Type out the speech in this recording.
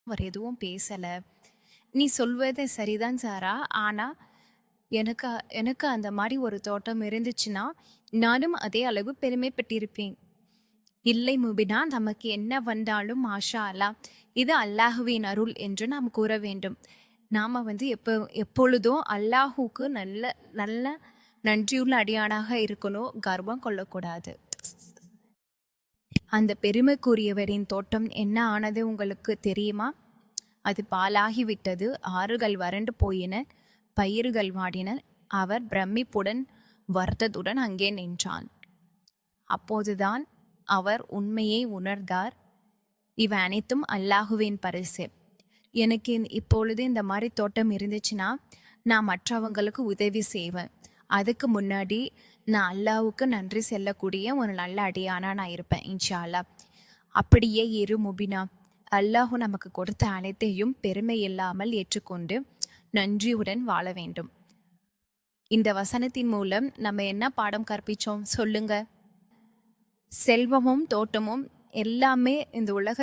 அவர் எதுவும் பேசல. "நீ சொல்வது சரிதான் சாரா. ஆனா, எனக்கு எனக்கு அந்த மாரி ஒரு தோட்டம் இருந்துச்சுன்னா, நானும் அதே அளவு பெருமைப்பட்டிருப்பேன்." "இல்லை முபினா, நமக்கு என்ன வந்தாலும் மாஷா அல்லாஹ். இது அல்லாஹுவின் அருள் என்று நாம் கூற வேண்டும். நாம வந்து எப்பொழுதும் அல்லாஹுக்கு நல்ல நல்ல நன்றியுள்ள அடியானாக இருக்கணும். கர்வம் கொள்ளக்கூடாது." அந்த பெருமைக்குரியவரின் தோட்டம் என்ன ஆனது உங்களுக்கு தெரியுமா? அது பாழாகிவிட்டது. ஆறுகள் வறண்டு போயின. பயிர்கள் வாடின. அவர் பிரமிப்புடன் வருத்தத்துடன் அங்கே நின்றான். அப்போதுதான் அவர் உண்மையை உணர்ந்தார். இவை அனைத்தும் அல்லாஹுவின் பரிசு. எனக்கு இப்பொழுது இந்த மாதிரி தோட்டம் இருந்துச்சுன்னா, நான் மற்றவங்களுக்கு உதவி செய்வேன். அதுக்கு முன்னாடி நான் அல்லாஹ்வுக்கு நன்றி செல்லக்கூடிய ஒரு நல்ல அடியானா நான் இருப்பேன் இன்ஷா அல்லாஹ். அப்படியே இரு முபினா. அல்லாஹ் நமக்கு கொடுத்த அனைத்தையும் பெருமை இல்லாமல் ஏற்றுக்கொண்டு நன்றியுடன் வாழ வேண்டும். இந்த வசனத்தின் மூலம் நம்ம என்ன பாடம் கற்பிச்சோம் சொல்லுங்க? செல்வமும் தோட்டமும் எல்லாமே இந்த உலக